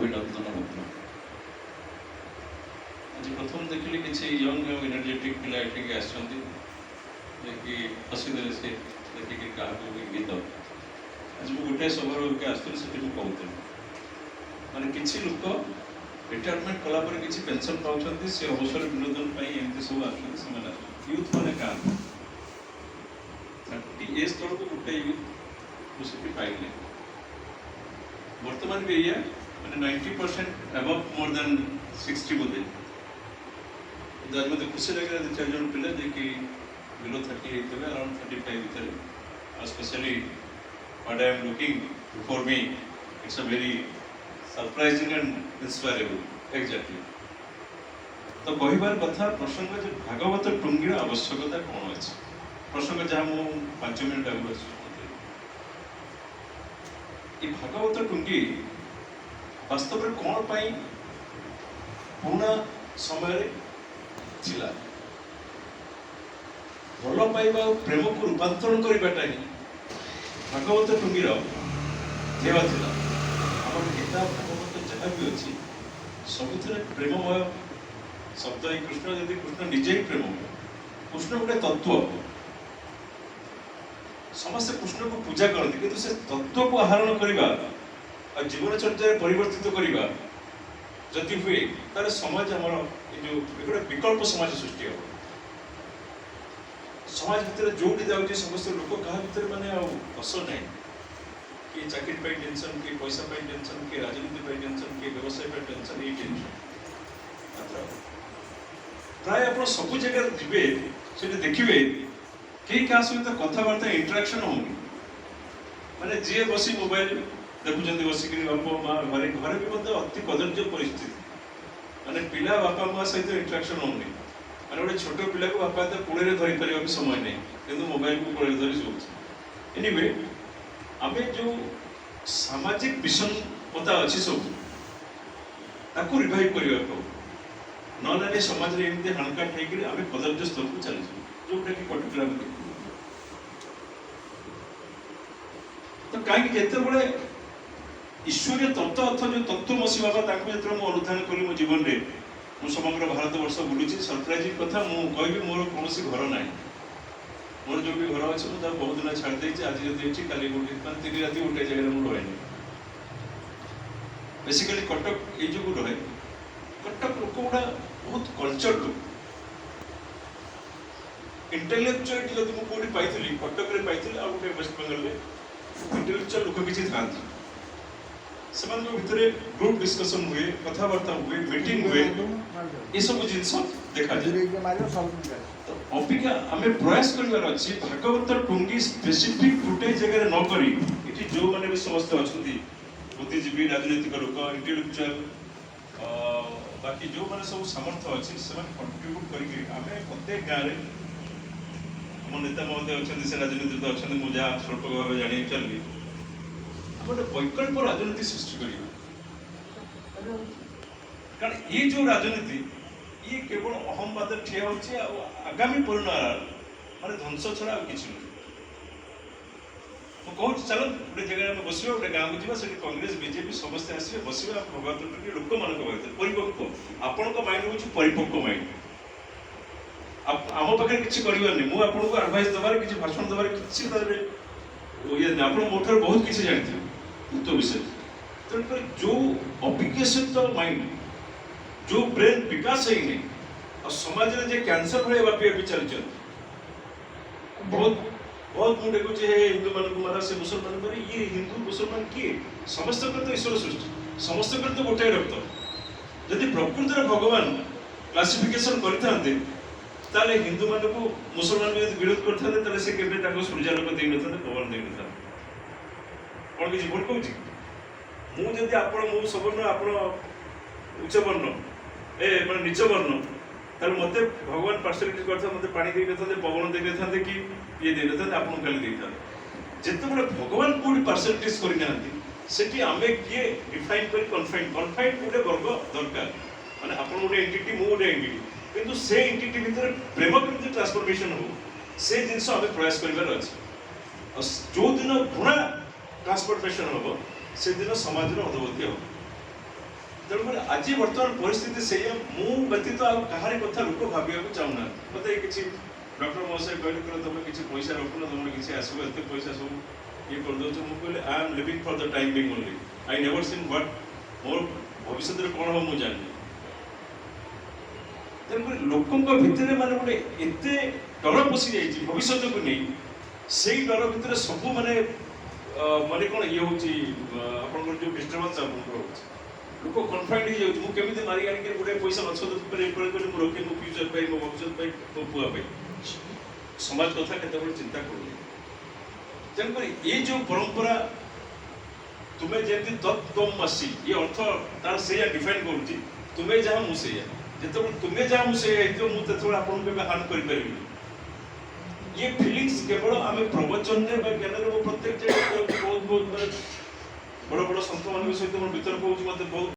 अभिनंदन मध्य आज प्रथम देखिली किसी यंग एनर्जेटिक पिला एठिक आसछन्ती जे हसीदे से देखिक क्या गीत आज मुझे गोटे सभा के आसुरी से कहते माने किसी लोक रिटायरमेंट कलापर किसी पेंशन पाँच से अवसर विनोदन एमती सब आसुरी यूथ मैंने क्या 30 एज तौर को गोटे यूथ मुझे पाइले वर्तमान भी ये मैंने 90% अबव मोर देन 60 बोधे आज मत खुशी लगे 2-4 जन पिला जे कि बिलो 30 थे अराउंड 35 भीतर specially what I am looking before me it's a very surprising and inspirable exactly तो कहबार कथा प्रसंग जो भागवत टुंगीर आवश्यकता कौन अच्छे प्रसंग जहाँ मु 5 मिनट आगे ये भागवत टुंगी वास्तव में कौन पाई पुराना समय थिला भल पाइबा प्रेम को रूपांतरण करवाटा ही भागवत टुंगीर ध्येय थिला आम गीता भागवत जहाँ भी अच्छी सबुथ प्रेममय शब्द ही कृष्ण यदि कृष्ण निजे ही प्रेममय कृष्ण गोटे तत्व समस्त कृष्ण को पूजा करती किंतु से तत्व को आहरण करवा और जीवनचर्या परिवर्तित करवा जदि हुए तार समाज आमर जो गोटे विकल्प समाज सृष्टि हो समाज भितर जो जाऊँगी समस्त लोक क्या भितर माने हस ना कि चाकरी पर टेंशन कि पैसा पर टेंशन कि राजनीति पर टेंशन कि व्यवसाय पर टेंशन ये टेंशन प्राय आप सब जगह जी देखिए कई क्या सहित कथबार्ता इंटराक्शन होनी माने जी बसी मोबाइल देखुं बसिक बापा माँ घरे घरे भी मतलब अति कदर्य परिस्थिति माने पिला बापा माँ सहित इंटराक्शन होनी माने गोटे छोट पिला को बापा कोड़े धरी पार भी समय नहीं किंतु मोबाइल को कोड़े धरी शोच एनीवे आम जो सामाजिक विषमता अच्छी सब ताकू रिवाइव करने को ना समाज में एमती हाणकाट होकर आम कदर्य स्तर को चली जोटा कि पर्टिकुलर तो कहीं जिते बड़े ईश्वरीय तत्व अर्थ जो तत्वमसी बाबा जो अनुधान करी मो जीवन में मुझे समग्र भारत वर्ष बुलूँ सरप्राइजिंग कथा मुझे कहि मोर कौन घर ना मोर जो भी घर अच्छे मुझे बहुत दिन छाड़ देती आज जब कल गोटे 3 राति गोटे जगह मुझे रहे बेसिकली कटक ये जो रहे कटक लोक गुड़ा बहुत कल्चर लोक इंटेलेक्चुअल जब मुझे कौटी पाई कटक में पाई आ गए वेस्ट बेंगल में इंटेलेक्चुअल लोक किसी था भितर ग्रुप डिस्कशन हुए कथबार्ता हुए मीटिंग हुए ये सब जिनस देखा जाए तो अपिका आम प्रयास कर भागवत टुंगी स्पेसिफिक गोटे जगह न करी ये जो मैंने भी समस्त अच्छा बुद्धिजीवी राजनीतिक लोक इंटेलेक्चुअल बाकी जो मैंने सब सामर्थ्य अच्छी से कंट्रीब्यूट करके आम प्रत्येक गाँव में आम नेता महोदय अच्छा से राजनीति तो अच्छा मुझे स्वल्प भाव जानी चलिए गोटे वैकल्प राजनीति सृष्टि कर कारण ये जो राजनीति ये केवल अहमवाद ठिया होची आगामी परिणाम माने ध्वंस छड़ा किसी नहीं कहूँ चल गोटे जगह में बस गोटे गाँव को जी कांग्रेस बीजेपी समस्त आसवे बस भगवत लोक मान परिपक्व आपण माइंड हूँ परिपक्व माइंड आम पाखे किसी करवानी मुझे आपको एडभाइस देवार किसी भाषण देवार किसी ये आप मोटर बहुत किसी जानते उक्त विषय तेणुकर जो अविकसित माइंड जो ब्रेन विकास है नहीं और समाज में जो कैंसर भाई व्यापी व्यापी चलते बहुत बहुत मुझे देखुचे हिंदू मान को मारा से मुसलमान पर ये हिंदू मुसलमान किए समस्त तो ईश्वर सृष्टि समस्त तो गोटे रक्त जदि प्रकृति भगवान क्लासिफिकेशन करते हिंदू मान को मुसलमान भी विरोध करते से सूर्यालोक दे न था पवन दे न था कौन किसी भूल कहूँ मुझे आप सवर्ण आप उच्च वर्ण ए मैं नीच वर्ण तार मत भगवान पार्सलिटी करते मत पानी दे न पवन दे न था कि ये दे न था आपको खाली दे जिते बड़े भगवान कौटी पार्सलिटीज करना सेठी आम किए डिफाइन कर कन्फाइन कन्फाइन गोटे वर्ग दरकार माने आप गोटे एंटिटी मु गोटे एंटिटी किंतु से एंटिटी भितर प्रेम केमती ट्रांसफॉर्मेशन हो से जिनस आम प्रयास कर जो दिन घृणा ट्रांसफॉर्मेशन हम से दिन समाज अधोगति हम तेणुकर आज बर्तमान परिस्थिति से मु व्यतीत आ कहारी कथा लोक भाविया चाहूना मत किसी डॉक्टर महोदय कहले तुम किसी पैसा रखुन तुम किसी आसो एत पैसा सब ये कर दो मुझे I am living for the time being only I never seen what more भविष्य में कौन हम मुझे जानी तेणुकर लोकों भितर माने गोटे एते डर पशि जाइए भविष्य को नहीं से डर भितर सब माने माने कौन ये हूँ आप जो डिस्टर्बांस आपको लोक कन्फाइंड हो जाऊँ मुझे मारी आनिक गोटे पैसा गछ रखी मो फ्यूचर पाई मो भविष्य मो पुआ समाज कथा के चिंता कर तेणुक ये जो परंपरा तुम्हें जमी तत्म आसी ये अर्थ तार से डिफाइन करुच्ची तुम्हें जहाँ मुझे जो तुम्हें जहाँ मुझे मुझे आपको हार्म कर ये फिलिंग्स केवल आम प्रवचन ज्ञान प्रत्येक जगह बहुत बहुत बड़ बड़ सन्त मान सहित वितर्क हो बहुत